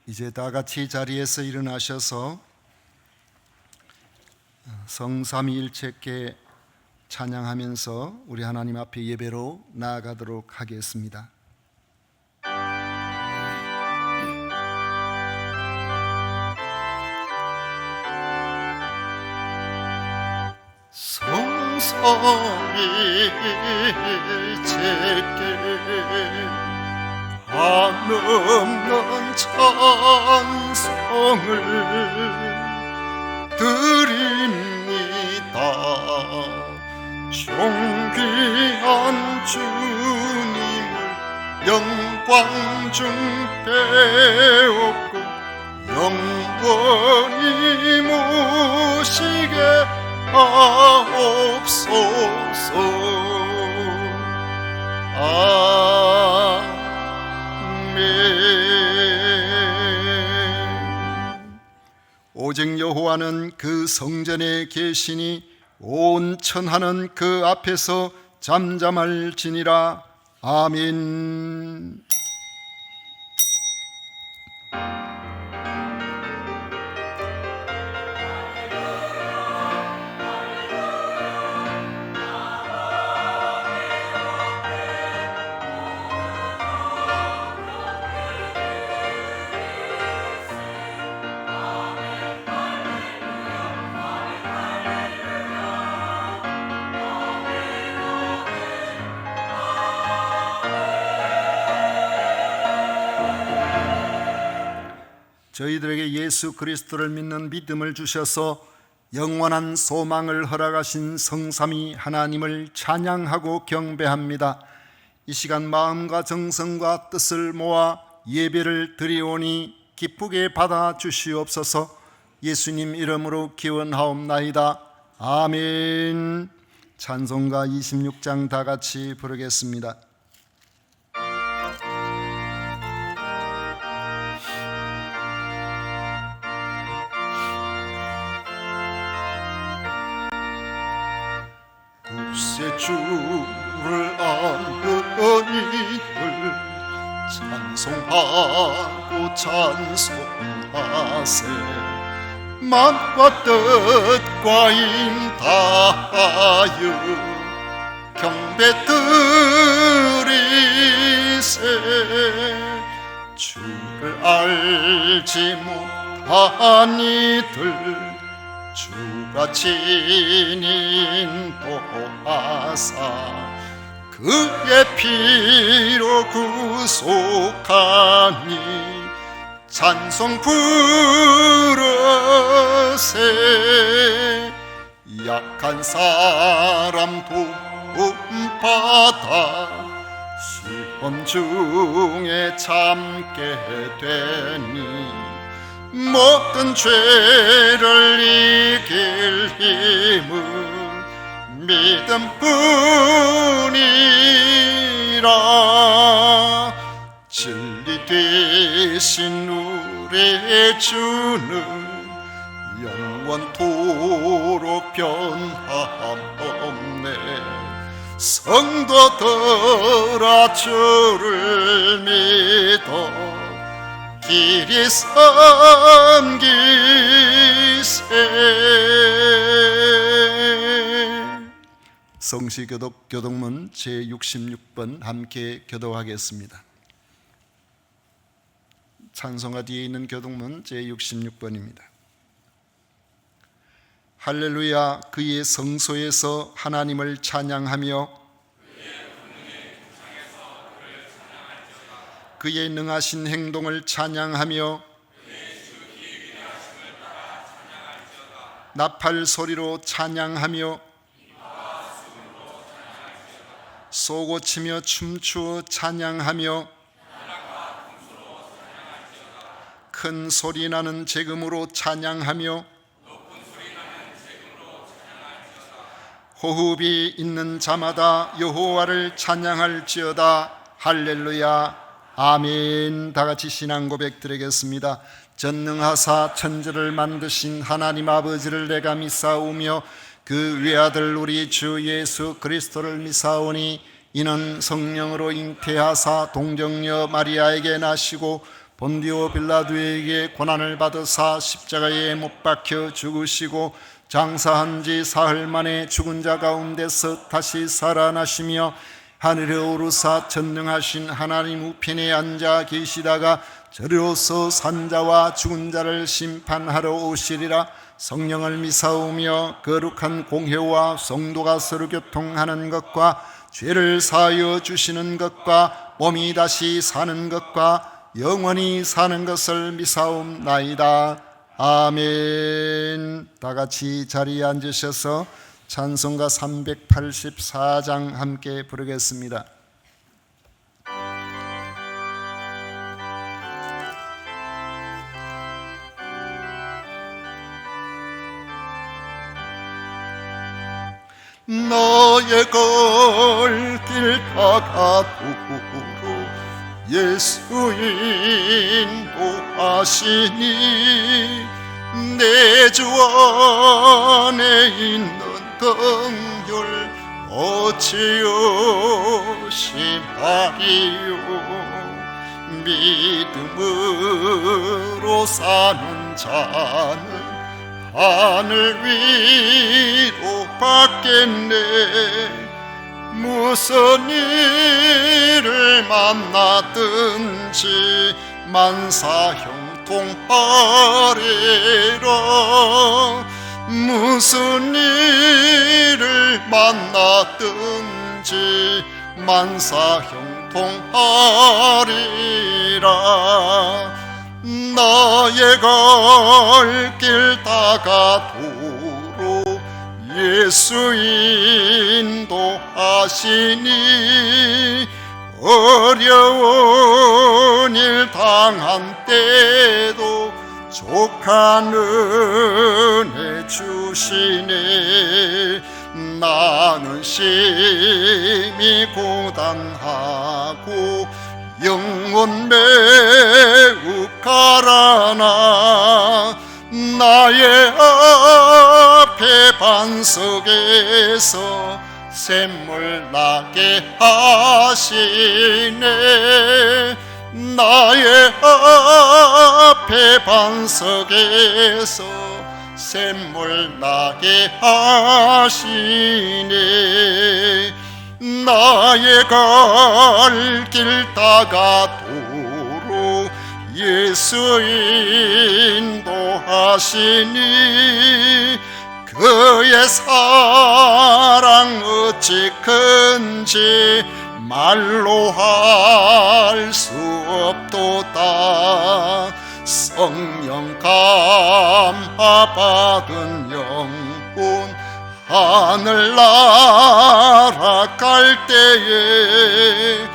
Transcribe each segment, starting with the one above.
이제 다 같이 자리에서 일어나셔서 성삼위일체께 찬양하면서 우리 하나님 앞에 예배로 나아가도록 하겠습니다. 성삼위일체께 한없는 찬송을 드립니다. 존귀한 주님을 영광 중 배웠고 영원히 모시게 하옵소서. 오직 여호와는 그 성전에 계시니 온 천하는 그 앞에서 잠잠할지니라. 아멘. 저희들에게 예수 그리스도를 믿는 믿음을 주셔서 영원한 소망을 허락하신 성삼위 하나님을 찬양하고 경배합니다. 이 시간 마음과 정성과 뜻을 모아 예배를 드리오니 기쁘게 받아 주시옵소서. 예수님 이름으로 기원하옵나이다. 아멘. 찬송가 26장 다 같이 부르겠습니다. 새 주를 아는 이들 찬송하고 찬송하세. 마음과 뜻과 인다하여 경배 드리세. 주를 알지 못한 이들 주가 친히 인도하사 그의 피로 구속하니 찬송 부르세. 약한 사람 도움받아 시험 중에 참게 되니 모든 죄를 이길 힘은 믿음뿐이라. 진리 되신 우리 주는 영원토록 변함없네. 성도들아 주를 믿어 길이 섬기세. 성시교독 교독문 제66번 함께 교독하겠습니다. 찬송가 뒤에 있는 교독문 제66번입니다. 할렐루야. 그의 성소에서 하나님을 찬양하며 그의 능하신 행동을 찬양하며 나팔 소리로 찬양하며 쏘고치며 춤추어 찬양하며 큰 소리 나는 제금으로 찬양하며 호흡이 있는 자마다 여호와를 찬양할지어다. 할렐루야. 아멘. 다 같이 신앙 고백 드리겠습니다. 전능하사 천지를 만드신 하나님 아버지를 내가 믿사오며 그 외아들 우리 주 예수 그리스도를 믿사오니 이는 성령으로 잉태하사 동정녀 마리아에게 나시고 본디오 빌라도에게 고난을 받으사 십자가에 못 박혀 죽으시고 장사한 지 사흘 만에 죽은 자 가운데서 다시 살아나시며 하늘에 오르사 전능하신 하나님 우편에 앉아 계시다가 저리로서 산자와 죽은 자를 심판하러 오시리라. 성령을 미사오며 거룩한 공회와 성도가 서로 교통하는 것과 죄를 사하여 주시는 것과 몸이 다시 사는 것과 영원히 사는 것을 미사옵나이다. 아멘. 다 같이 자리에 앉으셔서 찬송가 384장 함께 부르겠습니다. 나의 걸길 다가도록 예수 인도하시니 내 주 안에 있는 긍휼 어찌 의심하리요. 믿음으로 사는 자는 하늘 위로 받겠네. 무슨 일을 만나든지 만사형통하리라. 무슨 일을 만나든지 만사형통하리라. 나의 걸길 다가도록 예수 인도하시니 어려운 일 당한 때도 족한 은혜 주시네. 나는 심히 고단하고 영혼 매우 가라나 나의 앞에 반석에서 샘물 나게 하시네. 나의 앞에 반석에서 샘물 나게 하시네. 나의 갈길 다가도록 예수 인도하시니 그의 사랑 어찌 큰지 말로 할 수 없도다. 성령 감화 받은 영혼 하늘나라 갈 때에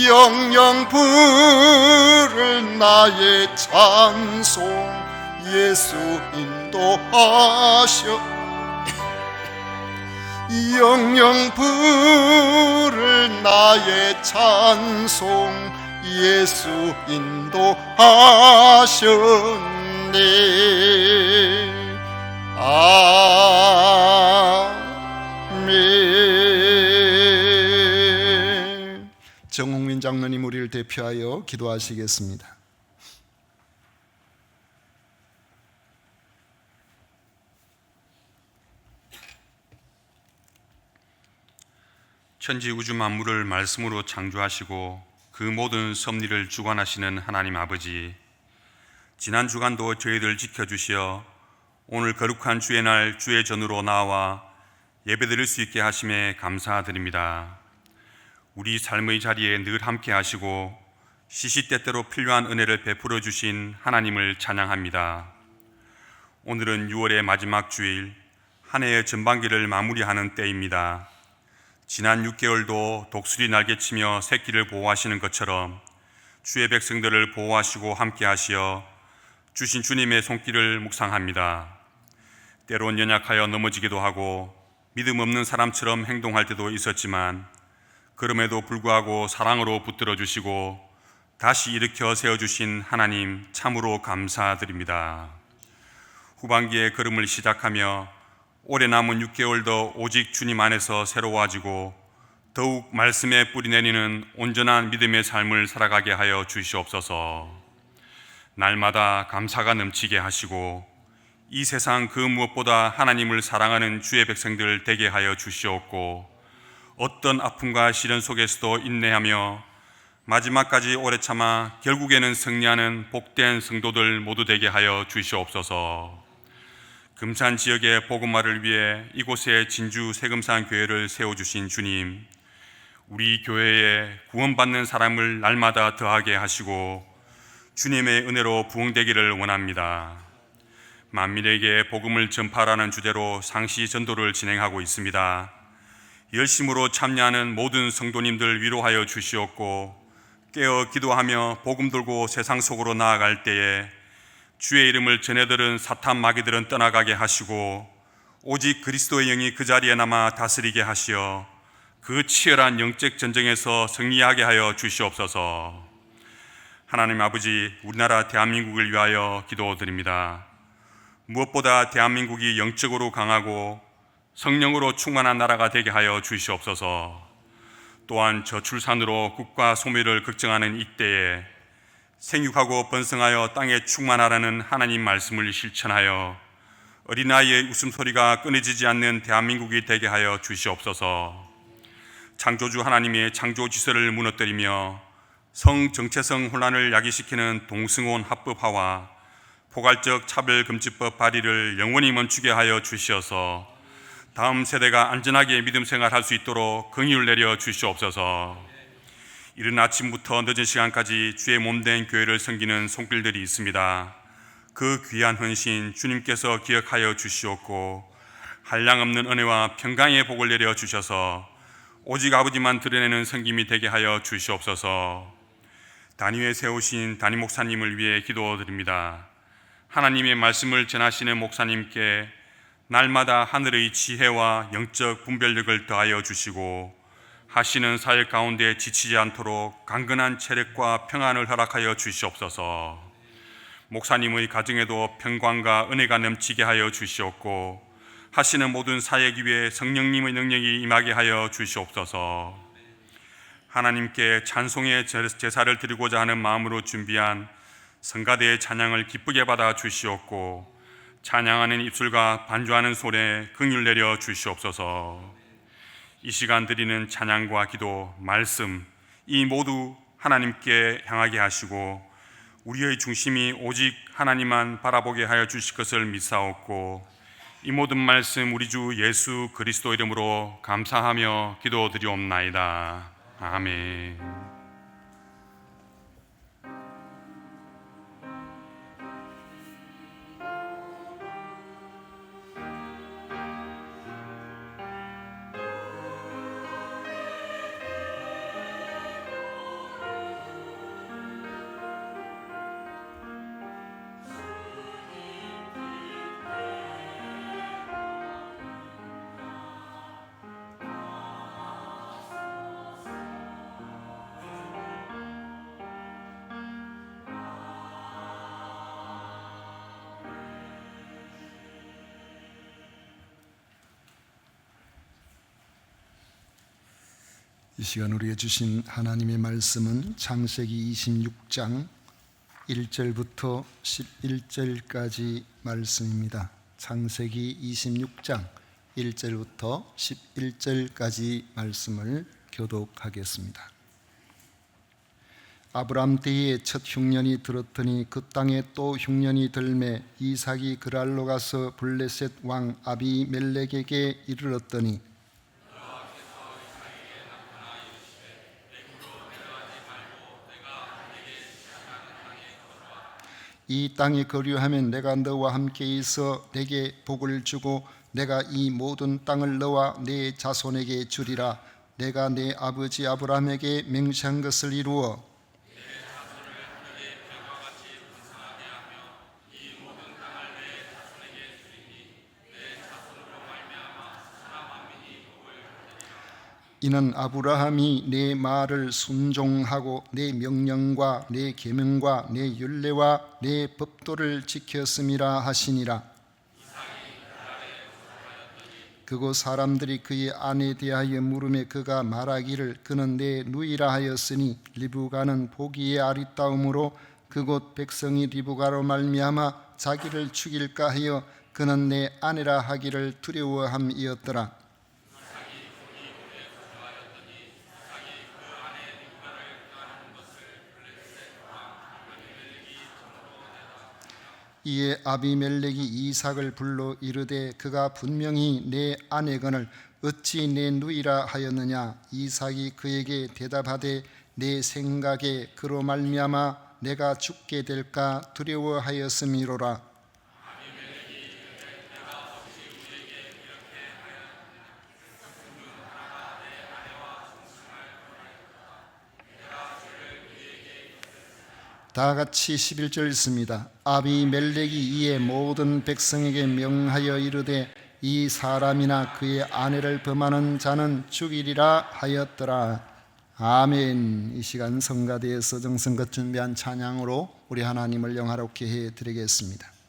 영영 부를 나의 찬송 예수 인도하셔. 영영 부를 나의 찬송 예수 인도하셨네. 아멘. 정홍민 장로님 우리를 대표하여 기도하시겠습니다. 천지 우주 만물을 말씀으로 창조하시고 그 모든 섭리를 주관하시는 하나님 아버지, 지난 주간도 저희들 지켜주시어 오늘 거룩한 주의 날 주의 전으로 나와 예배드릴 수 있게 하심에 감사드립니다. 우리 삶의 자리에 늘 함께 하시고 시시때때로 필요한 은혜를 베풀어 주신 하나님을 찬양합니다. 오늘은 6월의 마지막 주일, 한 해의 전반기를 마무리하는 때입니다. 지난 6개월도 독수리 날개치며 새끼를 보호하시는 것처럼 주의 백성들을 보호하시고 함께 하시어 주신 주님의 손길을 묵상합니다. 때론 연약하여 넘어지기도 하고 믿음 없는 사람처럼 행동할 때도 있었지만 그럼에도 불구하고 사랑으로 붙들어 주시고 다시 일으켜 세워주신 하나님 참으로 감사드립니다. 후반기의 걸음을 시작하며 올해 남은 6개월도 오직 주님 안에서 새로워지고 더욱 말씀에 뿌리 내리는 온전한 믿음의 삶을 살아가게 하여 주시옵소서. 날마다 감사가 넘치게 하시고 이 세상 그 무엇보다 하나님을 사랑하는 주의 백성들 되게 하여 주시옵고 어떤 아픔과 시련 속에서도 인내하며 마지막까지 오래 참아 결국에는 승리하는 복된 성도들 모두 되게 하여 주시옵소서. 금산 지역의 복음화를 위해 이곳에 진주 세금산 교회를 세워주신 주님, 우리 교회에 구원받는 사람을 날마다 더하게 하시고 주님의 은혜로 부흥되기를 원합니다. 만민에게 복음을 전파하라는 주제로 상시 전도를 진행하고 있습니다. 열심으로 참여하는 모든 성도님들 위로하여 주시옵고 깨어 기도하며 복음 들고 세상 속으로 나아갈 때에 주의 이름을 전해들은 사탄 마귀들은 떠나가게 하시고 오직 그리스도의 영이 그 자리에 남아 다스리게 하시어 그 치열한 영적 전쟁에서 승리하게 하여 주시옵소서. 하나님 아버지, 우리나라 대한민국을 위하여 기도드립니다. 무엇보다 대한민국이 영적으로 강하고 성령으로 충만한 나라가 되게 하여 주시옵소서. 또한 저출산으로 국가 소멸을 걱정하는 이때에 생육하고 번성하여 땅에 충만하라는 하나님 말씀을 실천하여 어린아이의 웃음소리가 끊어지지 않는 대한민국이 되게 하여 주시옵소서. 창조주 하나님의 창조 질서를 무너뜨리며 성정체성 혼란을 야기시키는 동승혼 합법화와 포괄적 차별금지법 발의를 영원히 멈추게 하여 주시어서 다음 세대가 안전하게 믿음 생활할 수 있도록 긍휼을 내려 주시옵소서. 이른 아침부터 늦은 시간까지 주의 몸된 교회를 섬기는 손길들이 있습니다. 그 귀한 헌신 주님께서 기억하여 주시옵고 한량없는 은혜와 평강의 복을 내려 주셔서 오직 아버지만 드러내는 섬김이 되게 하여 주시옵소서. 단위에 세우신 담임 목사님을 위해 기도드립니다. 하나님의 말씀을 전하시는 목사님께 날마다 하늘의 지혜와 영적 분별력을 더하여 주시고 하시는 사역 가운데 지치지 않도록 강건한 체력과 평안을 허락하여 주시옵소서. 목사님의 가정에도 평강과 은혜가 넘치게 하여 주시옵고 하시는 모든 사역 위에 성령님의 능력이 임하게 하여 주시옵소서. 하나님께 찬송의 제사를 드리고자 하는 마음으로 준비한 성가대의 찬양을 기쁘게 받아 주시옵고 찬양하는 입술과 반주하는 손에 긍휼 내려 주시옵소서. 이 시간 드리는 찬양과 기도, 말씀 이 모두 하나님께 향하게 하시고 우리의 중심이 오직 하나님만 바라보게 하여 주실 것을 믿사옵고 이 모든 말씀 우리 주 예수 그리스도 이름으로 감사하며 기도드리옵나이다. 아멘. 이 시간 우리에게 주신 하나님의 말씀은 창세기 26장 1절부터 11절까지 말씀입니다. 창세기 26장 1절부터 11절까지 말씀을 교독하겠습니다. 아브람 때에 첫 흉년이 들었더니 그 땅에 또 흉년이 들매 이삭이 그랄로 가서 블레셋 왕 아비멜렉에게 이르렀더니 이 땅이 거류하면 내가 너와 함께 있어 내게 복을 주고 내가 이 모든 땅을 너와 네 자손에게 주리라. 내가 내 아버지 아브라함에게 맹세한 것을 이루어 이는 아브라함이 내 말을 순종하고 내 명령과 내 계명과 내 율례와 내 법도를 지켰음이라 하시니라. 그곳 사람들이 그의 아내에 대하여 물음에 그가 말하기를 그는 내 누이라 하였으니 리브가는 보기에 아리따움으로 그곳 백성이 리브가로 말미암아 자기를 죽일까 하여 그는 내 아내라 하기를 두려워함이었더라. 이에 아비멜렉이 이삭을 불러 이르되 그가 분명히 내 아내거늘 어찌 내 누이라 하였느냐. 이삭이 그에게 대답하되 내 생각에 그로 말미암아 내가 죽게 될까 두려워하였음이로라. 다 같이 11절 읽습니다. 아비멜렉이 이에 모든 백성에게 명하여 이르되 이 사람이나 그의 아내를 범하는 자는 죽이리라 하였더라. 아멘. 이 시간 성가대에서 정성껏 준비한 찬양으로 우리 하나님을 영화롭게 해드리겠습니다.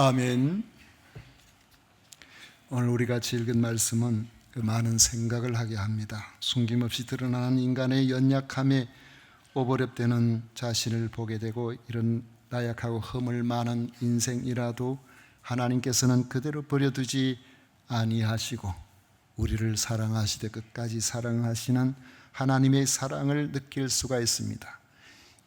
아멘. 오늘 우리가 읽은 말씀은 그 많은 생각을 하게 합니다. 숨김없이 드러나는 인간의 연약함에 오버랩되는 자신을 보게 되고, 이런 나약하고 허물 많은 인생이라도 하나님께서는 그대로 버려두지 아니하시고 우리를 사랑하시되 끝까지 사랑하시는 하나님의 사랑을 느낄 수가 있습니다.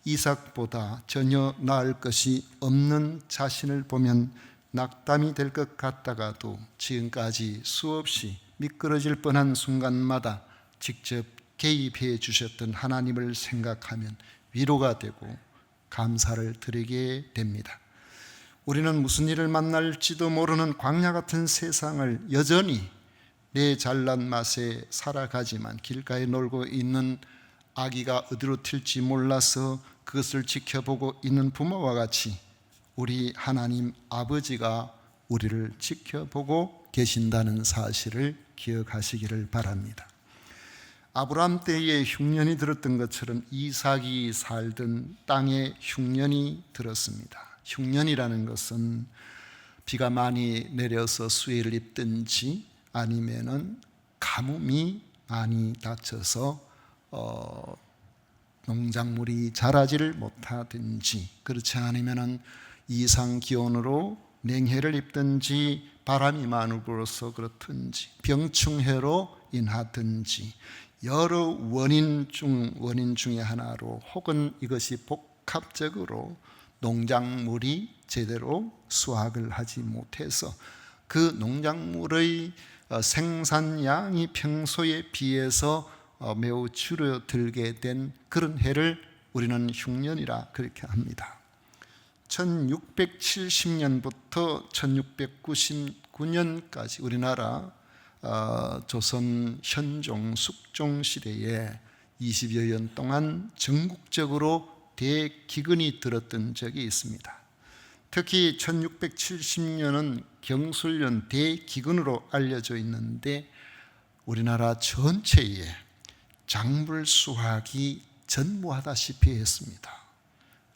이삭보다 전혀 나을 것이 없는 자신을 보면 낙담이 될 것 같다가도 지금까지 수없이 미끄러질 뻔한 순간마다 직접 개입해 주셨던 하나님을 생각하면 위로가 되고 감사를 드리게 됩니다. 우리는 무슨 일을 만날지도 모르는 광야 같은 세상을 여전히 내 잘난 맛에 살아가지만, 길가에 놀고 있는 아기가 어디로 튈지 몰라서 그것을 지켜보고 있는 부모와 같이 우리 하나님 아버지가 우리를 지켜보고 계신다는 사실을 기억하시기를 바랍니다. 아브라함 때에 흉년이 들었던 것처럼 이삭이 살던 땅에 흉년이 들었습니다. 흉년이라는 것은 비가 많이 내려서 수해를 입든지 아니면은 가뭄이 많이 닥쳐서 농작물이 자라지를 못하든지, 그렇지 않으면은 이상 기온으로 냉해를 입든지, 바람이 많이 불어서 그렇든지, 병충해로 인하든지, 여러 원인 중에 하나로, 혹은 이것이 복합적으로 농작물이 제대로 수확을 하지 못해서 그 농작물의 생산량이 평소에 비해서 매우 줄어들게 된 그런 해를 우리는 흉년이라 그렇게 합니다. 1670년부터 1699년까지 우리나라 조선 현종, 숙종 시대에 20여 년 동안 전국적으로 대기근이 들었던 적이 있습니다. 특히 1670년은 경술년 대기근으로 알려져 있는데, 우리나라 전체에 작물 수확이 전무하다시피 했습니다.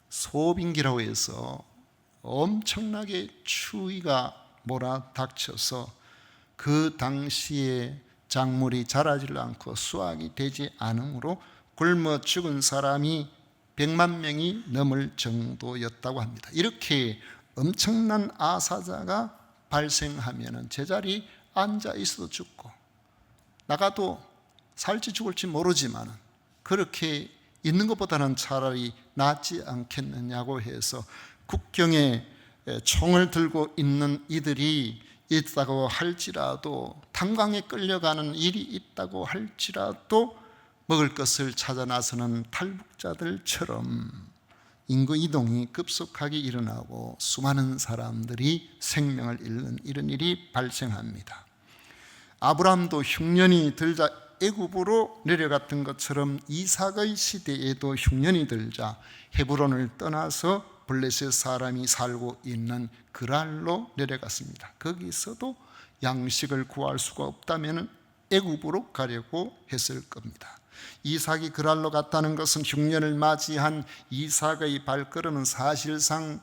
소빙기라고 해서 엄청나게 추위가 몰아닥쳐서 그 당시에 작물이 자라지 않고 수확이 되지 않으므로 굶어 죽은 사람이 100만 명이 넘을 정도였다고 합니다. 이렇게 엄청난 아사자가 발생하면 제자리 앉아 있어도 죽고 나가도 살지 죽을지 모르지만 그렇게 있는 것보다는 차라리 낫지 않겠느냐고 해서 국경에 총을 들고 있는 이들이 있다고 할지라도, 탄광에 끌려가는 일이 있다고 할지라도 먹을 것을 찾아 나서는 탈북자들처럼 인구 이동이 급속하게 일어나고 수많은 사람들이 생명을 잃는 이런 일이 발생합니다. 아브라함도 흉년이 들자 애굽으로 내려갔던 것처럼 이삭의 시대에도 흉년이 들자 헤브론을 떠나서 블레셋 사람이 살고 있는 그랄로 내려갔습니다. 거기서도 양식을 구할 수가 없다면 애굽으로 가려고 했을 겁니다. 이삭이 그랄로 갔다는 것은 흉년을 맞이한 이삭의 발걸음은 사실상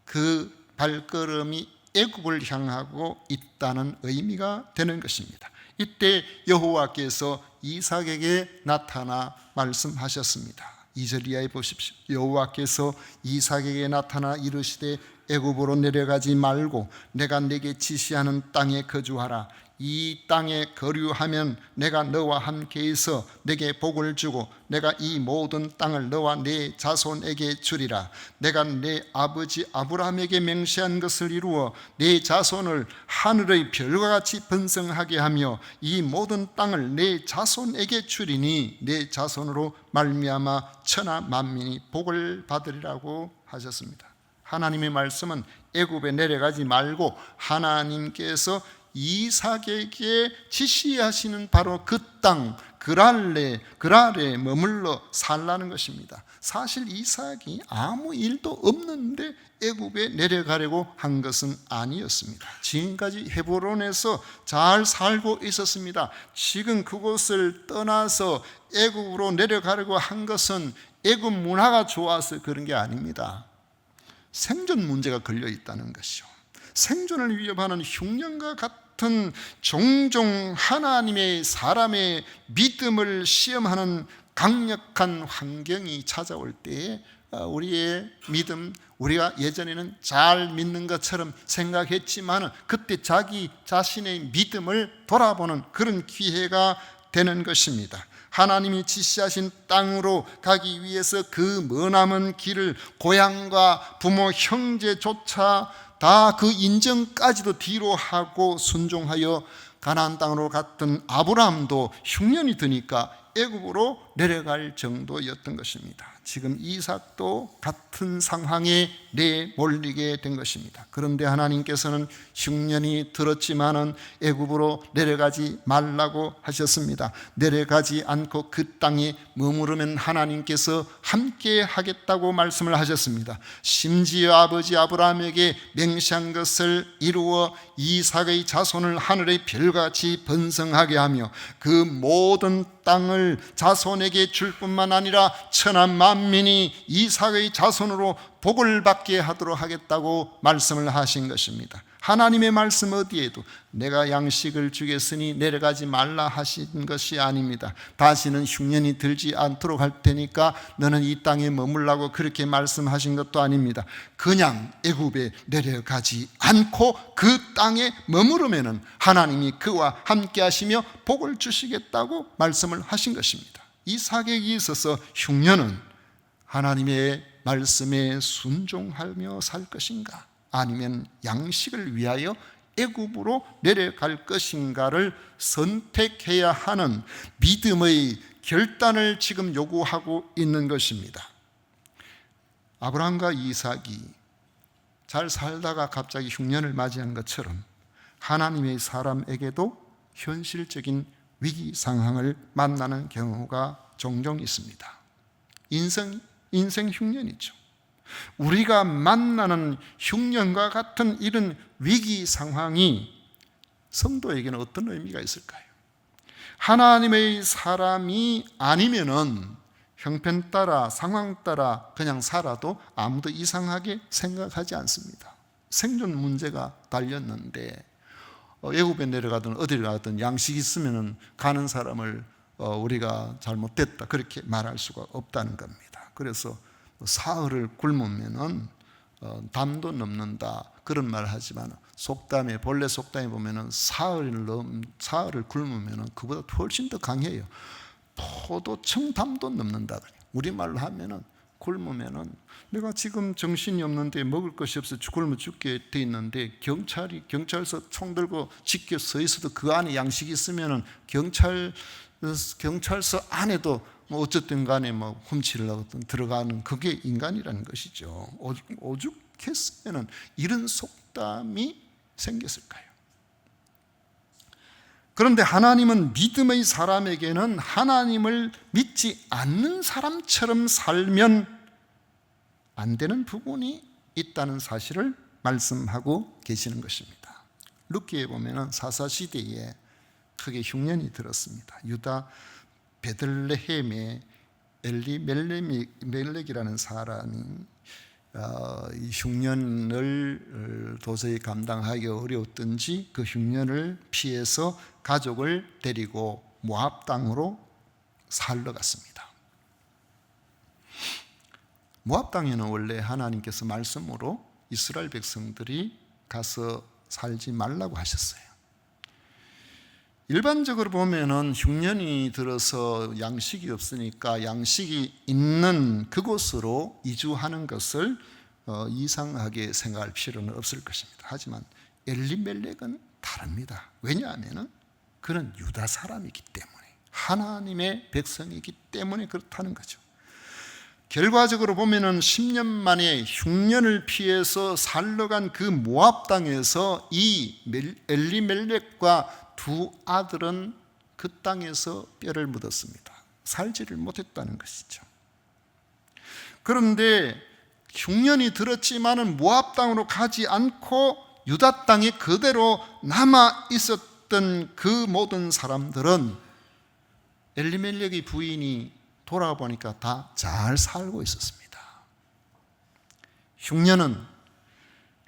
그 발걸음이 애굽을 향하고 있다는 의미가 되는 것입니다. 이때 여호와께서 이삭에게 나타나 말씀하셨습니다. 2절 이하에 보십시오. 여호와께서 이삭에게 나타나 이르시되 애굽으로 내려가지 말고 내가 내게 지시하는 땅에 거주하라. 이 땅에 거류하면 내가 너와 함께 있어 내게 복을 주고 내가 이 모든 땅을 너와 네 자손에게 주리라. 내가 내 아버지 아브라함에게 맹세한 것을 이루어 네 자손을 하늘의 별과 같이 번성하게 하며 이 모든 땅을 네 자손에게 주리니 네 자손으로 말미암아 천하 만민이 복을 받으리라고 하셨습니다. 하나님의 말씀은 애굽에 내려가지 말고 하나님께서 이삭에게 지시하시는 바로 그 땅 그랄에 머물러 살라는 것입니다. 사실 이삭이 아무 일도 없는데 애굽에 내려가려고 한 것은 아니었습니다. 지금까지 헤브론에서 잘 살고 있었습니다. 지금 그곳을 떠나서 애굽으로 내려가려고 한 것은 애굽 문화가 좋아서 그런 게 아닙니다. 생존 문제가 걸려 있다는 것이죠. 생존을 위협하는 흉년과 같은 종종 하나님의 사람의 믿음을 시험하는 강력한 환경이 찾아올 때에 우리의 믿음, 우리가 예전에는 잘 믿는 것처럼 생각했지만 그때 자기 자신의 믿음을 돌아보는 그런 기회가 되는 것입니다. 하나님이 지시하신 땅으로 가기 위해서 그 머나먼 길을 고향과 부모, 형제조차 다 그 인정까지도 뒤로 하고 순종하여 가나안 땅으로 갔던 아브라함도 흉년이 드니까 애굽으로 내려갈 정도였던 것입니다. 지금 이삭도 같은 상황에 내몰리게 된 것입니다. 그런데 하나님께서는 흉년이 들었지만은 애굽으로 내려가지 말라고 하셨습니다. 내려가지 않고 그 땅에 머무르면 하나님께서 함께 하겠다고 말씀을 하셨습니다. 심지어 아버지 아브라함에게 맹세한 것을 이루어 이삭의 자손을 하늘의 별같이 번성하게 하며 그 모든 땅을 자손에게 줄 뿐만 아니라 천하 만민이 이삭의 자손으로 복을 받게 하도록 하겠다고 말씀을 하신 것입니다. 하나님의 말씀 어디에도 내가 양식을 주겠으니 내려가지 말라 하신 것이 아닙니다. 다시는 흉년이 들지 않도록 할 테니까 너는 이 땅에 머물라고 그렇게 말씀하신 것도 아닙니다. 그냥 애굽에 내려가지 않고 그 땅에 머무르면은 하나님이 그와 함께 하시며 복을 주시겠다고 말씀을 하신 것입니다. 이삭에게 있어서 흉년은 하나님의 말씀에 순종하며 살 것인가, 아니면 양식을 위하여 애굽으로 내려갈 것인가를 선택해야 하는 믿음의 결단을 지금 요구하고 있는 것입니다. 아브라함과 이삭이 잘 살다가 갑자기 흉년을 맞이한 것처럼 하나님의 사람에게도 현실적인 위기 상황을 만나는 경우가 종종 있습니다. 인생 흉년이죠. 우리가 만나는 흉년과 같은 이런 위기 상황이 성도에게는 어떤 의미가 있을까요? 하나님의 사람이 아니면은 형편 따라 상황 따라 그냥 살아도 아무도 이상하게 생각하지 않습니다. 생존 문제가 달렸는데 애굽에 내려가든 어디를 가든 양식이 있으면은 가는 사람을 우리가 잘못됐다 그렇게 말할 수가 없다는 겁니다. 그래서 사흘을 굶으면은 담도 넘는다 그런 말을 하지만 속담에, 본래 속담에 보면은 사흘을 굶으면은 그보다 훨씬 더 강해요. 포도청 담도 넘는다. 우리말로 하면은 굶으면은 내가 지금 정신이 없는데 먹을 것이 없어 굶어 죽게 돼 있는데 경찰서 총 들고 지켜 서 있어도 그 안에 양식이 있으면은 경찰서 안에도 뭐 어쨌든 간에 뭐 훔치려고 들어가는 그게 인간이라는 것이죠. 오죽했으면 이런 속담이 생겼을까요? 그런데 하나님은 믿음의 사람에게는 하나님을 믿지 않는 사람처럼 살면 안 되는 부분이 있다는 사실을 말씀하고 계시는 것입니다. 룻기에 보면 사사시대에 크게 흉년이 들었습니다. 유다 베들레헴의 엘리멜렉이라는 사람이 이 흉년을 도저히 감당하기 어려웠던지 그 흉년을 피해서 가족을 데리고 모압 땅으로 살러 갔습니다. 모압 땅에는 원래 하나님께서 말씀으로 이스라엘 백성들이 가서 살지 말라고 하셨어요. 일반적으로 보면은 흉년이 들어서 양식이 없으니까 양식이 있는 그곳으로 이주하는 것을 이상하게 생각할 필요는 없을 것입니다. 하지만 엘리멜렉은 다릅니다. 왜냐하면 그는 유다 사람이기 때문에, 하나님의 백성이기 때문에 그렇다는 거죠. 결과적으로 보면은 10년 만에 흉년을 피해서 살러 간 그 모압 땅에서 이 엘리멜렉과 두 아들은 그 땅에서 뼈를 묻었습니다. 살지를 못했다는 것이죠. 그런데 흉년이 들었지만은 모압 땅으로 가지 않고 유다 땅에 그대로 남아 있었던 그 모든 사람들은 엘리멜렉의 부인이 돌아보니까 다 잘 살고 있었습니다. 흉년은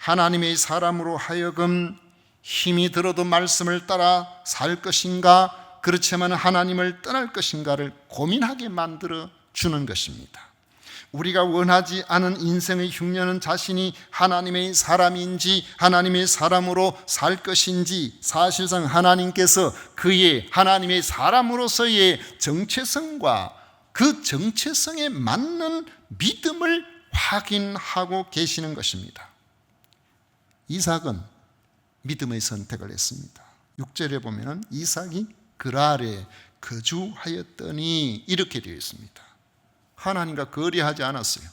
하나님의 사람으로 하여금 힘이 들어도 말씀을 따라 살 것인가, 그렇지만 하나님을 떠날 것인가를 고민하게 만들어 주는 것입니다. 우리가 원하지 않은 인생의 흉년은 자신이 하나님의 사람인지 하나님의 사람으로 살 것인지, 사실상 하나님께서 그의 하나님의 사람으로서의 정체성과 그 정체성에 맞는 믿음을 확인하고 계시는 것입니다. 이삭은 믿음의 선택을 했습니다. 6절에 보면 이삭이 그랄에 거주하였더니 이렇게 되어 있습니다. 하나님과 거래하지 않았어요.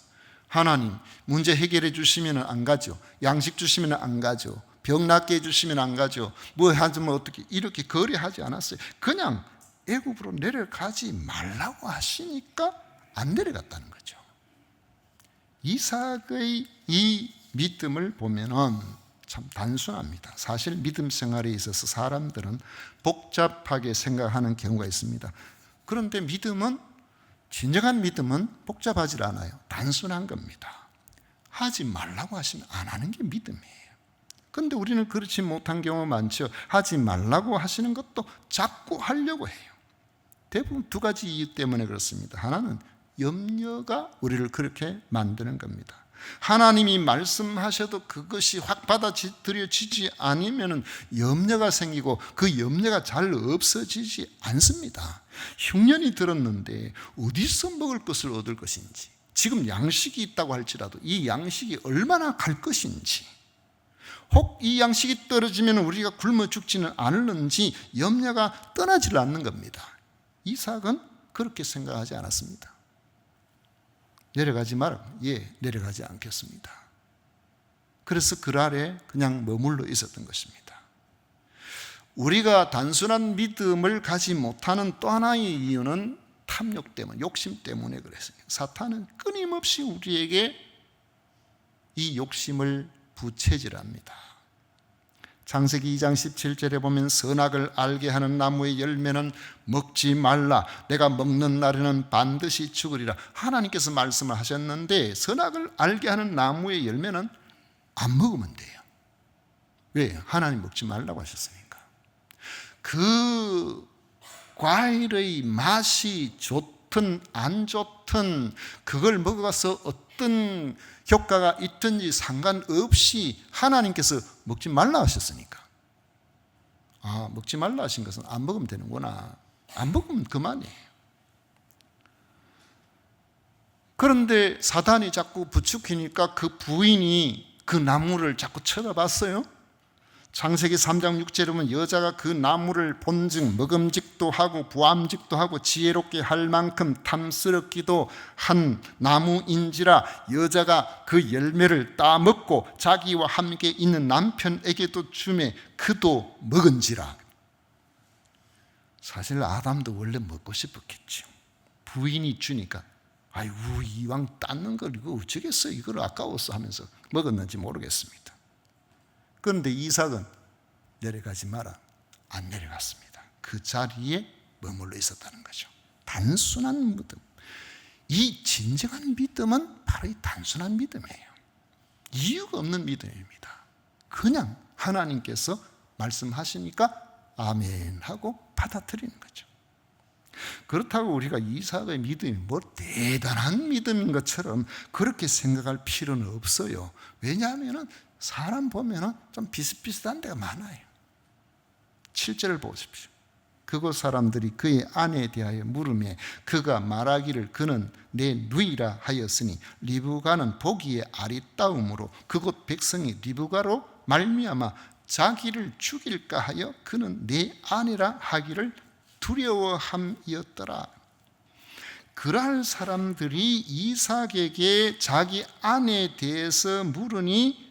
하나님 문제 해결해 주시면 안 가죠. 양식 주시면 안 가죠. 병 낫게 해주시면 안 가죠. 뭐 하면 어떻게, 이렇게 거래하지 않았어요. 그냥 애굽으로 내려가지 말라고 하시니까 안 내려갔다는 거죠. 이삭의 이 믿음을 보면은 참 단순합니다. 사실 믿음 생활에 있어서 사람들은 복잡하게 생각하는 경우가 있습니다. 그런데 믿음은, 진정한 믿음은 복잡하지 않아요. 단순한 겁니다. 하지 말라고 하시면 안 하는 게 믿음이에요. 그런데 우리는 그렇지 못한 경우가 많죠. 하지 말라고 하시는 것도 자꾸 하려고 해요. 대부분 두 가지 이유 때문에 그렇습니다. 하나는 염려가 우리를 그렇게 만드는 겁니다. 하나님이 말씀하셔도 그것이 확 받아들여지지 않으면 염려가 생기고 그 염려가 잘 없어지지 않습니다. 흉년이 들었는데 어디서 먹을 것을 얻을 것인지, 지금 양식이 있다고 할지라도 이 양식이 얼마나 갈 것인지, 혹 이 양식이 떨어지면 우리가 굶어 죽지는 않을는지 염려가 떠나질 않는 겁니다. 이삭은 그렇게 생각하지 않았습니다. 내려가지 마라. 예, 내려가지 않겠습니다. 그래서 그랄에 그냥 머물러 있었던 것입니다. 우리가 단순한 믿음을 가지 못하는 또 하나의 이유는 탐욕 때문, 욕심 때문에 그랬어요. 사탄은 끊임없이 우리에게 이 욕심을 부채질합니다. 창세기 2장 17절에 보면 선악을 알게 하는 나무의 열매는 먹지 말라. 내가 먹는 날에는 반드시 죽으리라. 하나님께서 말씀을 하셨는데 선악을 알게 하는 나무의 열매는 안 먹으면 돼요. 왜? 하나님 먹지 말라고 하셨으니까. 그 과일의 맛이 좋든 안 좋든 그걸 먹어서 어떤 효과가 있든지 상관없이 하나님께서 먹지 말라 하셨으니까. 아, 먹지 말라 하신 것은 안 먹으면 되는구나. 안 먹으면 그만이에요. 그런데 사단이 자꾸 부추기니까 그 부인이 그 나무를 자꾸 쳐다봤어요. 창세기 3장 6절에 보면 여자가 그 나무를 본즉 먹음직도 하고 부함직도 하고 지혜롭게 할 만큼 탐스럽기도 한 나무인지라 여자가 그 열매를 따먹고 자기와 함께 있는 남편에게도 주매 그도 먹은지라. 사실 아담도 원래 먹고 싶었겠죠. 부인이 주니까 아이고 이왕 땄는 걸 이거 어쩌겠어, 이걸 아까워서 하면서 먹었는지 모르겠습니다. 그런데 이삭은 내려가지 마라. 안 내려갔습니다. 그 자리에 머물러 있었다는 거죠. 단순한 믿음. 이 진정한 믿음은 바로 이 단순한 믿음이에요. 이유가 없는 믿음입니다. 그냥 하나님께서 말씀하시니까 아멘 하고 받아들이는 거죠. 그렇다고 우리가 이삭의 믿음이 뭐 대단한 믿음인 것처럼 그렇게 생각할 필요는 없어요. 왜냐하면 사람 보면 좀 비슷비슷한 데가 많아요. 7절을 보십시오. 그곳 사람들이 그의 아내에 대하여 물으매 그가 말하기를 그는 내 누이라 하였으니 리브가는 보기에 아리따움으로 그곳 백성이 리브가로 말미암아 자기를 죽일까 하여 그는 내 아내라 하기를 두려워함이었더라. 그럴 사람들이 이삭에게 자기 아내에 대해서 물으니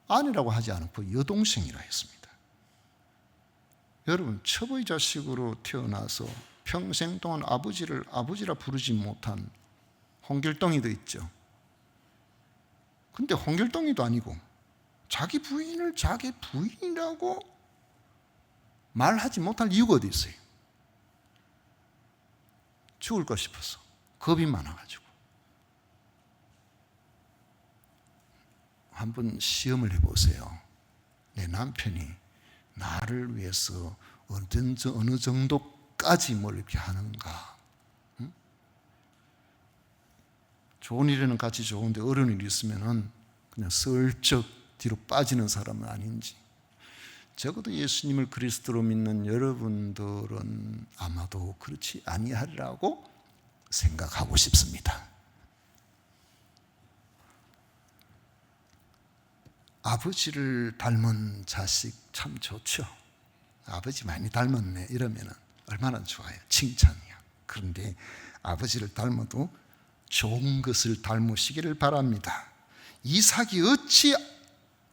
아내라고 하지 않고 여동생이라 했습니다. 여러분, 첩의 자식으로 태어나서 평생 동안 아버지를 아버지라 부르지 못한 홍길동이도 있죠. 근데 홍길동이도 아니고 자기 부인을 자기 부인이라고 말하지 못할 이유가 어디 있어요? 죽을까 싶어서, 겁이 많아가지고. 한번 시험을 해보세요. 내 남편이 나를 위해서 어느 정도까지 뭘 이렇게 하는가. 좋은 일에는 같이 좋은데 어려운 일이 있으면은 그냥 슬쩍 뒤로 빠지는 사람은 아닌지. 적어도 예수님을 그리스도로 믿는 여러분들은 아마도 그렇지 아니하리라고 생각하고 싶습니다. 아버지를 닮은 자식 참 좋죠. 아버지 많이 닮았네 이러면 얼마나 좋아요. 칭찬이야. 그런데 아버지를 닮아도 좋은 것을 닮으시기를 바랍니다. 이삭이 어찌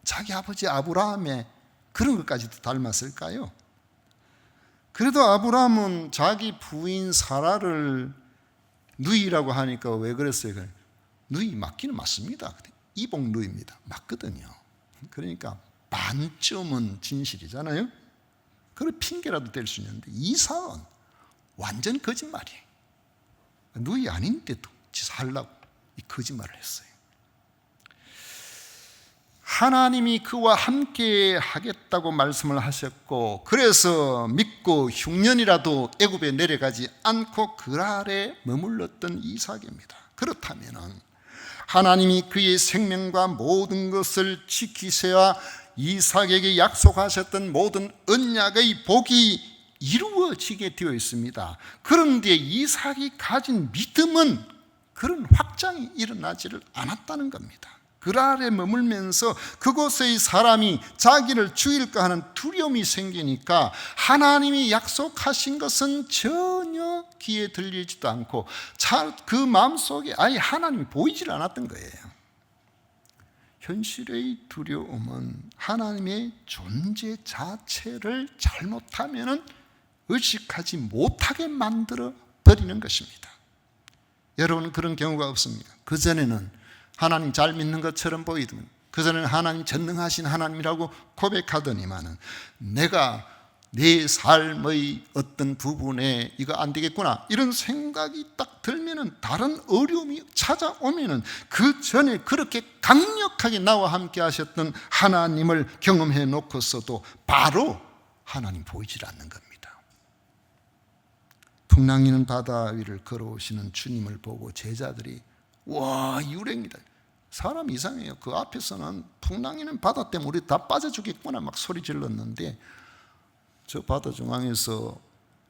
자기 아버지 아브라함의 그런 것까지도 닮았을까요? 그래도 아브라함은 자기 부인 사라를 누이라고 하니까 왜 그랬어요? 누이 맞기는 맞습니다. 이복 누이입니다. 맞거든요. 그러니까 반쯤은 진실이잖아요. 그런 핑계라도 될 수 있는데 이삭은 완전 거짓말이에요. 누이 아닌데도 지 살라고 이 거짓말을 했어요. 하나님이 그와 함께 하겠다고 말씀을 하셨고, 그래서 믿고 흉년이라도 애굽에 내려가지 않고 그랄에 머물렀던 이삭입니다. 그렇다면 하나님이 그의 생명과 모든 것을 지키셔야 이삭에게 약속하셨던 모든 언약의 복이 이루어지게 되어 있습니다. 그런데 이삭이 가진 믿음은 그런 확장이 일어나지를 않았다는 겁니다. 그랄에 머물면서 그곳의 사람이 자기를 죽일까 하는 두려움이 생기니까 하나님이 약속하신 것은 전혀 귀에 들리지도 않고 그 마음속에 아예 하나님이 보이질 않았던 거예요. 현실의 두려움은 하나님의 존재 자체를 잘못하면 의식하지 못하게 만들어 버리는 것입니다. 여러분 그런 경우가 없습니까? 그전에는 하나님 잘 믿는 것처럼 보이더만, 그전에는 하나님 전능하신 하나님이라고 고백하더니만은 내가 내 삶의 어떤 부분에 이거 안 되겠구나 이런 생각이 딱 들면은, 다른 어려움이 찾아오면은 그 전에 그렇게 강력하게 나와 함께 하셨던 하나님을 경험해 놓고서도 바로 하나님 보이질 않는 겁니다. 풍랑이는 바다 위를 걸어오시는 주님을 보고 제자들이 와 유령이다. 사람 이상해요. 그 앞에서는 풍랑이는 바다 때문에 우리 다 빠져 죽겠구나 막 소리 질렀는데, 저 바다 중앙에서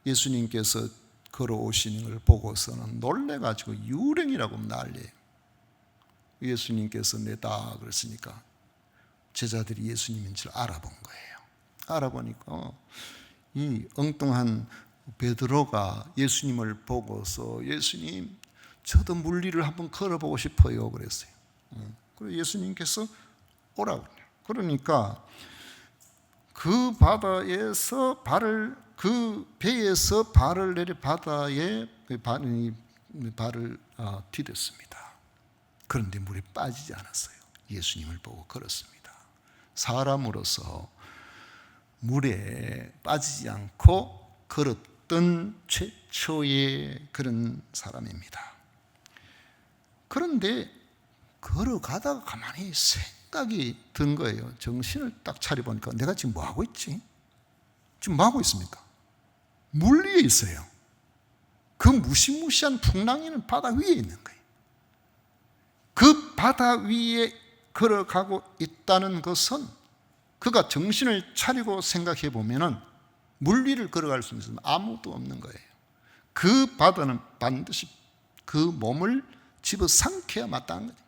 예수님께서 걸어오시는 걸 보고서는 놀래가지고 유령이라고 난리예요. 예수님께서 내다 그랬으니까 제자들이 예수님인 줄 알아본 거예요. 알아보니까 이 엉뚱한 베드로가 예수님을 보고서 예수님 저도 물리를 한번 걸어보고 싶어요 그랬어요. 그래서 예수님께서 오라고 그래요. 그러니까 그 바다에서 그 배에서 발을 내려 바다에 발을 디뎠습니다. 그런데 물에 빠지지 않았어요. 예수님을 보고 걸었습니다. 사람으로서 물에 빠지지 않고 걸었던 최초의 그런 사람입니다. 그런데 걸어가다가 가만히 생각이 든 거예요. 정신을 딱 차려보니까 내가 지금 뭐 하고 있지? 지금 뭐 하고 있습니까? 물 위에 있어요. 그 무시무시한 풍랑이는 바다 위에 있는 거예요. 그 바다 위에 걸어가고 있다는 것은 그가 정신을 차리고 생각해 보면은 물 위를 걸어갈 수 있는 아무도 없는 거예요. 그 바다는 반드시 그 몸을 집어삼켜야 마땅한 거죠.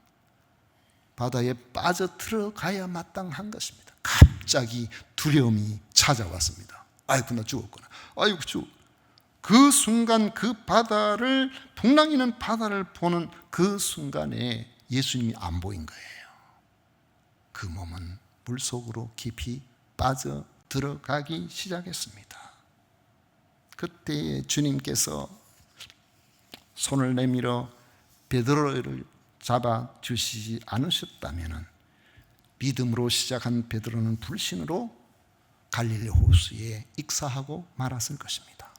바다에 빠져 들어가야 마땅한 것입니다. 갑자기 두려움이 찾아왔습니다. 아이고 나 죽었구나. 아이고 죽. 그 순간 그 바다를, 풍랑이는 바다를 보는 그 순간에 예수님이 안 보인 거예요. 그 몸은 물속으로 깊이 빠져 들어가기 시작했습니다. 그때 주님께서 손을 내밀어 베드로를 잡아주시지 않으셨다면 믿음으로 시작한 베드로는 불신으로 갈릴리 호수에 익사하고 말았을 것입니다.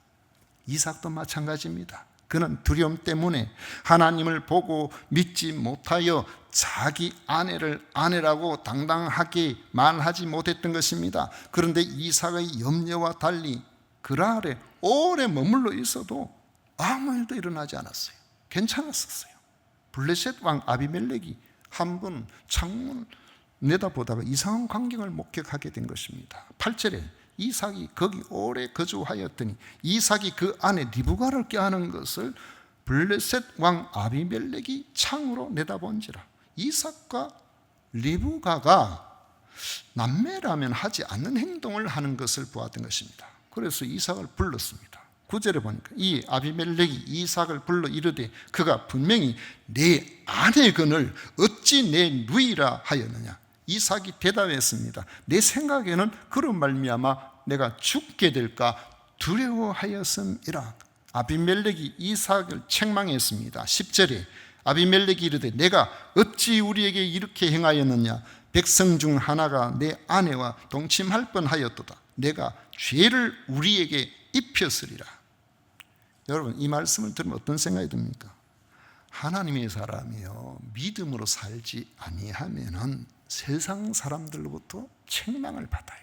이삭도 마찬가지입니다. 그는 두려움 때문에 하나님을 보고 믿지 못하여 자기 아내를 아내라고 당당하게 말하지 못했던 것입니다. 그런데 이삭의 염려와 달리 그랄에 오래 머물러 있어도 아무 일도 일어나지 않았어요. 괜찮았었어요. 블레셋 왕 아비멜렉이 한 번 창문을 내다보다가 이상한 광경을 목격하게 된 것입니다. 8절에 이삭이 거기 오래 거주하였더니 이삭이 그 아내 리브가를 꾀하는 것을 블레셋 왕 아비멜렉이 창으로 내다본지라. 이삭과 리브가가 남매라면 하지 않는 행동을 하는 것을 보았던 것입니다. 그래서 이삭을 불렀습니다. 9절에 보니까 이 아비멜렉이 이삭을 불러 이르되 그가 분명히 내 아내건을 어찌 내 누이라 하였느냐. 이삭이 대답했습니다. 내 생각에는 그런 말미암아 내가 죽게 될까 두려워하였음이라. 아비멜렉이 이삭을 책망했습니다. 10절에 아비멜렉이 이르되 내가 어찌 우리에게 이렇게 행하였느냐. 백성 중 하나가 내 아내와 동침할 뻔하였도다. 내가 죄를 우리에게 입혔으리라. 여러분, 이 말씀을 들으면 어떤 생각이 듭니까? 하나님의 사람이요 믿음으로 살지 아니하면은 세상 사람들로부터 책망을 받아요.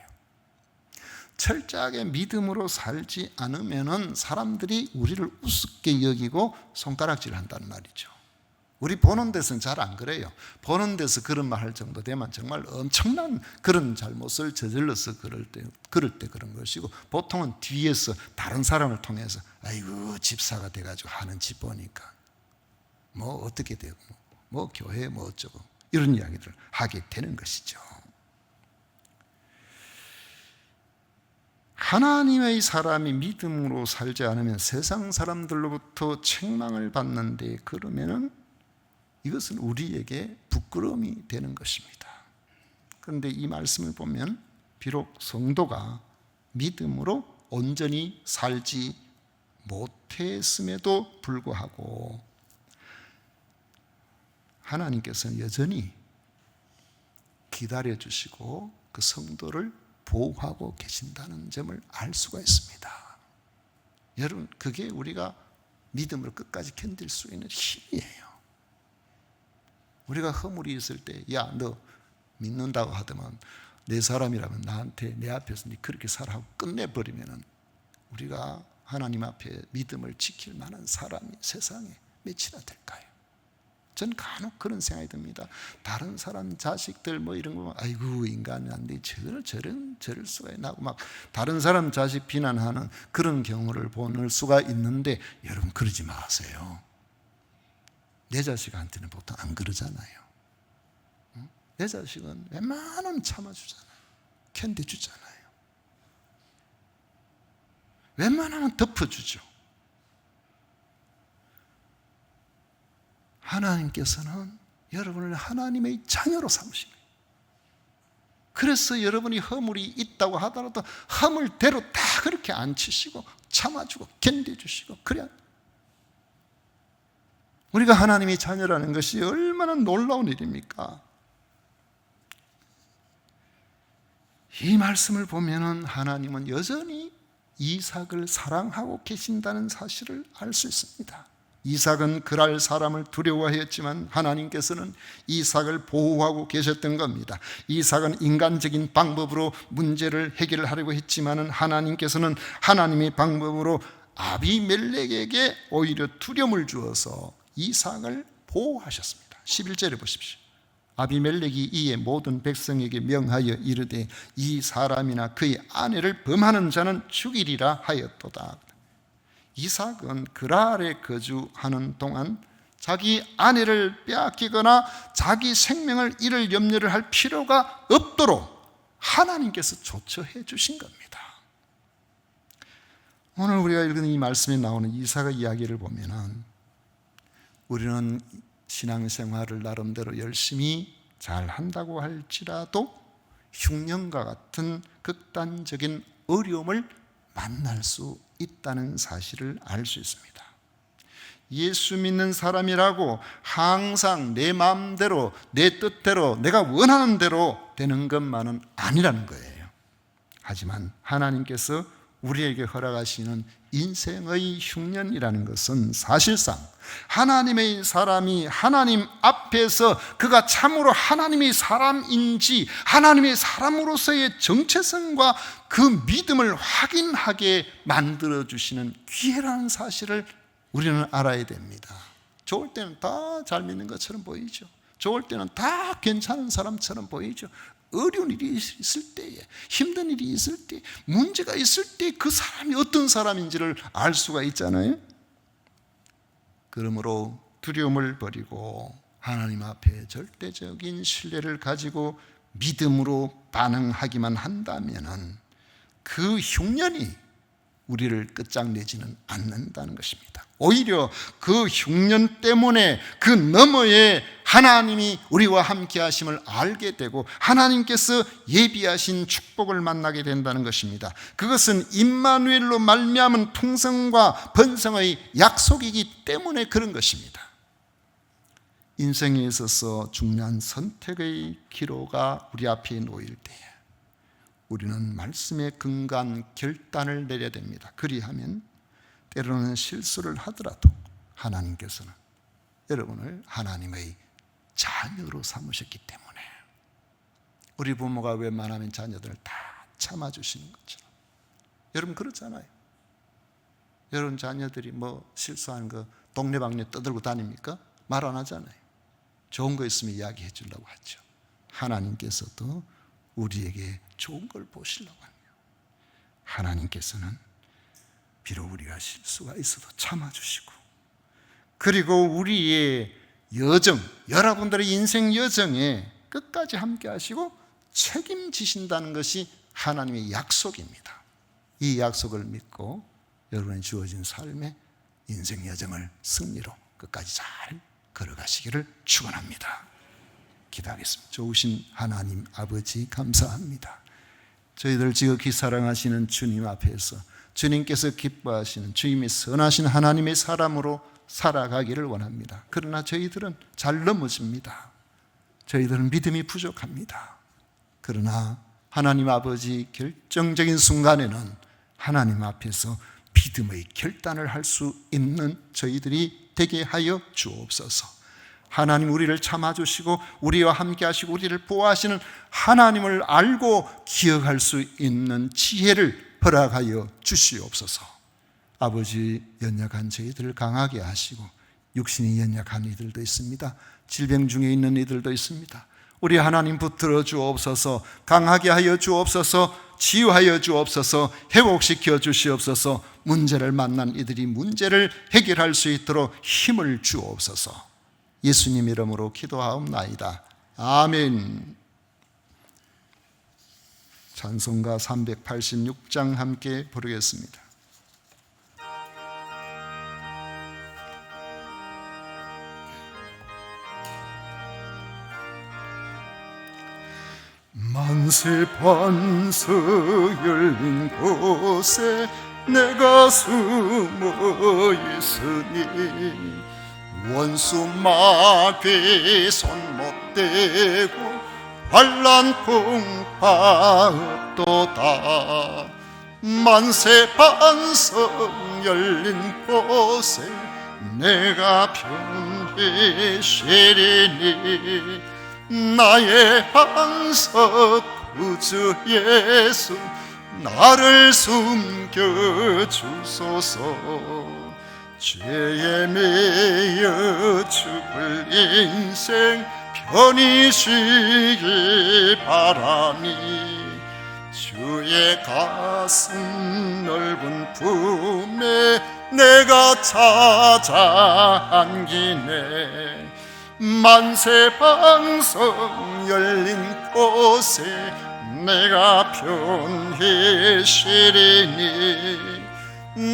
철저하게 믿음으로 살지 않으면은 사람들이 우리를 우습게 여기고 손가락질 한다는 말이죠. 우리 보는 데서는 잘 안 그래요. 보는 데서 그런 말 할 정도 되면 정말 엄청난 그런 잘못을 저질러서 그럴 때 그런 것이고, 보통은 뒤에서 다른 사람을 통해서 아이고 집사가 돼가지고 하는 집 보니까 뭐 어떻게 되고 뭐 교회 뭐 어쩌고 이런 이야기들을 하게 되는 것이죠. 하나님의 사람이 믿음으로 살지 않으면 세상 사람들로부터 책망을 받는데, 그러면은 이것은 우리에게 부끄러움이 되는 것입니다. 그런데 이 말씀을 보면 비록 성도가 믿음으로 온전히 살지 못했음에도 불구하고 하나님께서는 여전히 기다려주시고 그 성도를 보호하고 계신다는 점을 알 수가 있습니다. 여러분, 그게 우리가 믿음으로 끝까지 견딜 수 있는 힘이에요. 우리가 허물이 있을 때, 야, 너 믿는다고 하더만 내 사람이라면 나한테 내 앞에서 네 그렇게 살아 하고 끝내버리면은 우리가 하나님 앞에 믿음을 지킬 만한 사람이 세상에 몇이나 될까요? 전 간혹 그런 생각이 듭니다. 다른 사람 자식들 뭐 이런 거, 아이고 인간이 안 돼, 저럴 수가 있나 하고 막 다른 사람 자식 비난하는 그런 경우를 볼 수가 있는데, 여러분 그러지 마세요. 내 자식한테는 보통 안 그러잖아요. 내 자식은 웬만하면 참아주잖아요. 견뎌주잖아요. 웬만하면 덮어주죠. 하나님께서는 여러분을 하나님의 자녀로 삼으십니다. 그래서 여러분이 허물이 있다고 하더라도 허물대로 다 그렇게 안 치시고 참아주고 견뎌주시고, 그래야 우리가 하나님의 자녀라는 것이 얼마나 놀라운 일입니까? 이 말씀을 보면은 하나님은 여전히 이삭을 사랑하고 계신다는 사실을 알 수 있습니다. 이삭은 그랄 사람을 두려워했지만 하나님께서는 이삭을 보호하고 계셨던 겁니다. 이삭은 인간적인 방법으로 문제를 해결하려고 했지만 하나님께서는 하나님의 방법으로 아비멜렉에게 오히려 두려움을 주어서 이삭을 보호하셨습니다. 11절에 보십시오. 아비멜렉이 이에 모든 백성에게 명하여 이르되 이 사람이나 그의 아내를 범하는 자는 죽이리라 하였도다. 이삭은 그랄에 거주하는 동안 자기 아내를 빼앗기거나 자기 생명을 잃을 염려를 할 필요가 없도록 하나님께서 조처해 주신 겁니다. 오늘 우리가 읽은 이 말씀에 나오는 이삭의 이야기를 보면은 우리는 신앙생활을 나름대로 열심히 잘 한다고 할지라도 흉년과 같은 극단적인 어려움을 만날 수 있다는 사실을 알 수 있습니다. 예수 믿는 사람이라고 항상 내 마음대로, 내 뜻대로, 내가 원하는 대로 되는 것만은 아니라는 거예요. 하지만 하나님께서 우리에게 허락하시는 인생의 흉년이라는 것은 사실상 하나님의 사람이 하나님 앞에서 그가 참으로 하나님의 사람인지 하나님의 사람으로서의 정체성과 그 믿음을 확인하게 만들어주시는 기회라는 사실을 우리는 알아야 됩니다. 좋을 때는 다 잘 믿는 것처럼 보이죠. 좋을 때는 다 괜찮은 사람처럼 보이죠. 어려운 일이 있을 때에, 힘든 일이 있을 때, 문제가 있을 때 그 사람이 어떤 사람인지를 알 수가 있잖아요. 그러므로 두려움을 버리고 하나님 앞에 절대적인 신뢰를 가지고 믿음으로 반응하기만 한다면 그 흉년이 우리를 끝장내지는 않는다는 것입니다. 오히려 그 흉년 때문에 그 너머에 하나님이 우리와 함께 하심을 알게 되고 하나님께서 예비하신 축복을 만나게 된다는 것입니다. 그것은 임마누엘로 말미암은 풍성과 번성의 약속이기 때문에 그런 것입니다. 인생에 있어서 중요한 선택의 기로가 우리 앞에 놓일 때에 우리는 말씀에 근거한 결단을 내려야 됩니다. 그리하면 때로는 실수를 하더라도 하나님께서는 여러분을 하나님의 자녀로 삼으셨기 때문에 우리 부모가 웬만하면 자녀들을 다 참아주시는 것처럼 여러분 그렇잖아요. 여러분 자녀들이 뭐 실수하는 거 동네방네 떠들고 다닙니까? 말 안 하잖아요. 좋은 거 있으면 이야기해 주려고 하죠. 하나님께서도 우리에게 좋은 걸 보시려고 합니다. 하나님께서는 비록 우리가 실수가 있어도 참아주시고 그리고 우리의 여정, 여러분들의 인생 여정에 끝까지 함께 하시고 책임지신다는 것이 하나님의 약속입니다. 이 약속을 믿고 여러분의 주어진 삶의 인생 여정을 승리로 끝까지 잘 걸어가시기를 축원합니다. 기도하겠습니다. 좋으신 하나님 아버지 감사합니다. 저희들 지극히 사랑하시는 주님 앞에서 주님께서 기뻐하시는 주님의 선하신 하나님의 사람으로 살아가기를 원합니다. 그러나 저희들은 잘 넘어집니다. 저희들은 믿음이 부족합니다. 그러나 하나님 아버지 결정적인 순간에는 하나님 앞에서 믿음의 결단을 할 수 있는 저희들이 되게 하여 주옵소서. 하나님 우리를 참아주시고 우리와 함께 하시고 우리를 보호하시는 하나님을 알고 기억할 수 있는 지혜를 허락하여 주시옵소서. 아버지 연약한 저희들을 강하게 하시고 육신이 연약한 이들도 있습니다. 질병 중에 있는 이들도 있습니다. 우리 하나님 붙들어 주옵소서. 강하게 하여 주옵소서. 치유하여 주옵소서. 회복시켜 주시옵소서. 문제를 만난 이들이 문제를 해결할 수 있도록 힘을 주옵소서. 예수님 이름으로 기도하옵나이다. 아멘. 찬송가 386장 함께 부르겠습니다. 만세 반석 열린 곳에 내가 숨어 있으니 원수 마귀 손 못 대고 환난 풍파 없도다. 만세 반석 열린 곳에 내가 편히 쉬리니 나의 반석 구주 예수 나를 숨겨주소서. 죄에 매여 죽을 인생 편히 쉬기 바라니 주의 가슴 넓은 품에 내가 찾아 안기네. 만세 반석 열린 곳에 내가 편히 쉬리니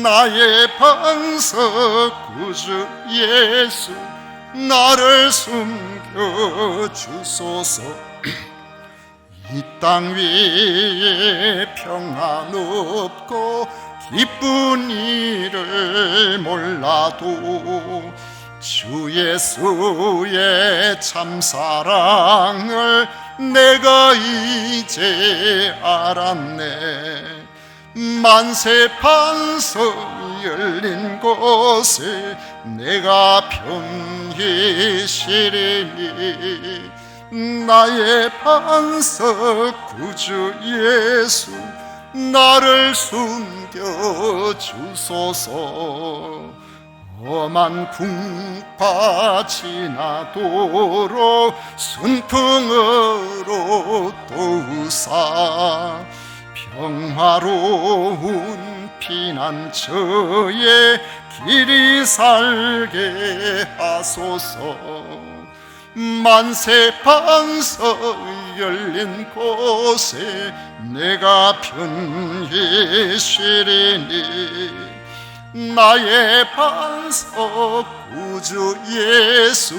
나의 반석 구주 예수 나를 숨겨주소서. 이 땅 위에 평안 없고 기쁜 일을 몰라도 주 예수의 참사랑을 내가 이제 알았네. 만세 반석 열린 곳에 내가 편히 쉬리니 나의 반석 구주 예수 나를 숨겨 주소서. 험한 풍파 지나도록 순풍으로 도우사 평화로운 피난처에 길이 살게 하소서. 만세 반석 열린 곳에 내가 편히 쉬리니 나의 반석 구주 예수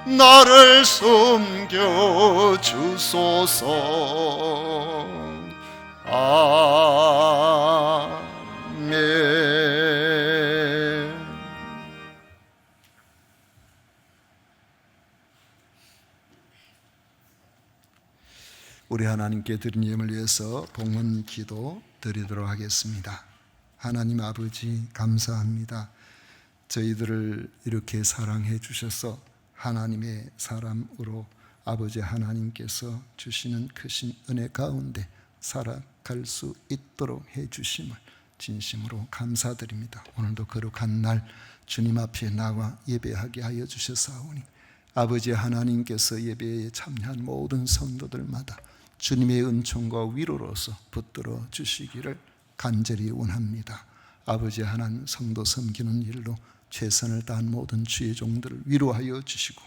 나를 숨겨 주소서. 아멘. 우리 하나님께 드린 예물 위해서 봉헌 기도 드리도록 하겠습니다. 하나님 아버지 감사합니다. 저희들을 이렇게 사랑해 주셔서 하나님의 사람으로 아버지 하나님께서 주시는 크신 은혜 가운데 살아갈 수 있도록 해 주심을 진심으로 감사드립니다. 오늘도 거룩한 날 주님 앞에 나와 예배하게 하여 주셨사오니 아버지 하나님께서 예배에 참여한 모든 성도들마다 주님의 은총과 위로로서 붙들어 주시기를 간절히 원합니다. 아버지 하나님 성도 섬기는 일로 최선을 다한 모든 주의 종들을 위로하여 주시고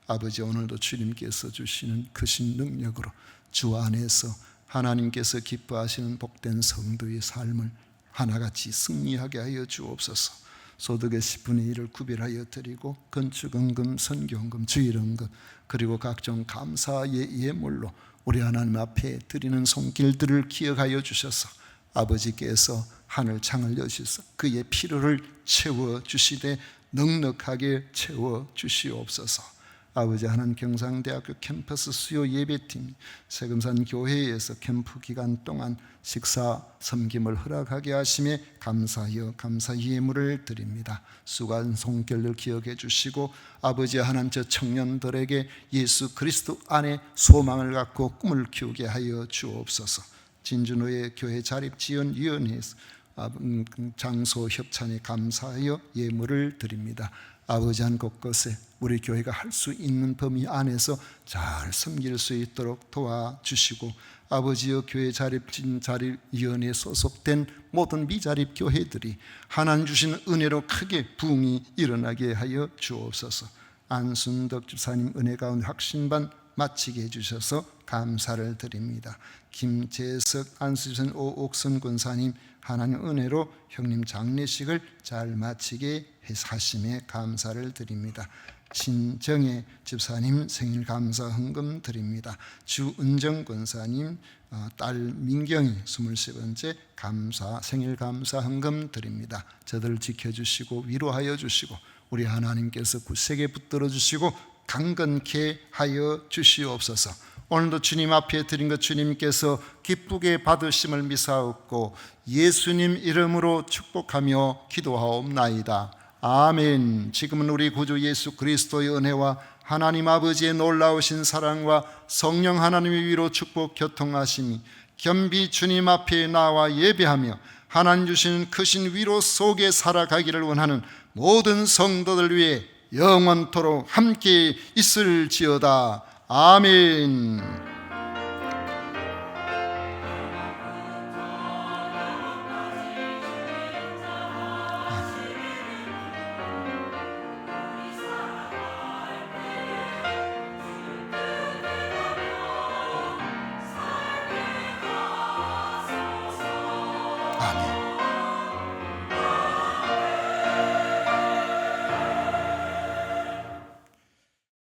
아버지 오늘도 주님께서 주시는 크신 능력으로 주 안에서 하나님께서 기뻐하시는 복된 성도의 삶을 하나같이 승리하게 하여 주옵소서. 소득의 10분의 1을 구별하여 드리고 건축헌금, 선교헌금, 주일헌금 그리고 각종 감사의 예물로 우리 하나님 앞에 드리는 손길들을 기억하여 주셔서 아버지께서 하늘 창을 여시서 그의 필요를 채워주시되 넉넉하게 채워주시옵소서. 아버지 하나님 경상대학교 캠퍼스 수요 예배팀 세금산 교회에서 캠프 기간 동안 식사 섬김을 허락하게 하심에 감사하여 감사 예물을 드립니다. 수고한 손길을 기억해 주시고 아버지 하나님 저 청년들에게 예수 그리스도 안에 소망을 갖고 꿈을 키우게 하여 주옵소서. 진주노예 교회 자립지원위원회에서 장소 협찬에 감사하여 예물을 드립니다. 아버지 한 곳곳에 우리 교회가 할 수 있는 범위 안에서 잘 섬길 수 있도록 도와주시고 아버지여 교회 자립위원회에 소속된 모든 미자립 교회들이 하나님 주신 은혜로 크게 부흥이 일어나게 하여 주옵소서. 안순덕 집사님 은혜 가운데 확신반 마치게 해주셔서 감사를 드립니다. 김재석 안수집사님 오옥선 권사님 하나님 은혜로 형님 장례식을 잘 마치게 하심에 감사를 드립니다. 신정혜 집사님 생일 감사 헌금 드립니다. 주은정 권사님 딸 민경이 23번째 감사 생일 감사 헌금 드립니다. 저들을 지켜주시고 위로하여 주시고 우리 하나님께서 굳세게 붙들어 주시고 강건케 하여 주시옵소서. 오늘도 주님 앞에 드린 것 주님께서 기쁘게 받으심을 미사옵고 예수님 이름으로 축복하며 기도하옵나이다. 아멘. 지금은 우리 구주 예수 그리스도의 은혜와 하나님 아버지의 놀라우신 사랑과 성령 하나님의 위로 축복 교통하심이 겸비 주님 앞에 나와 예배하며 하나님 주시는 크신 위로 속에 살아가기를 원하는 모든 성도들 위해 영원토록 함께 있을지어다. 아멘.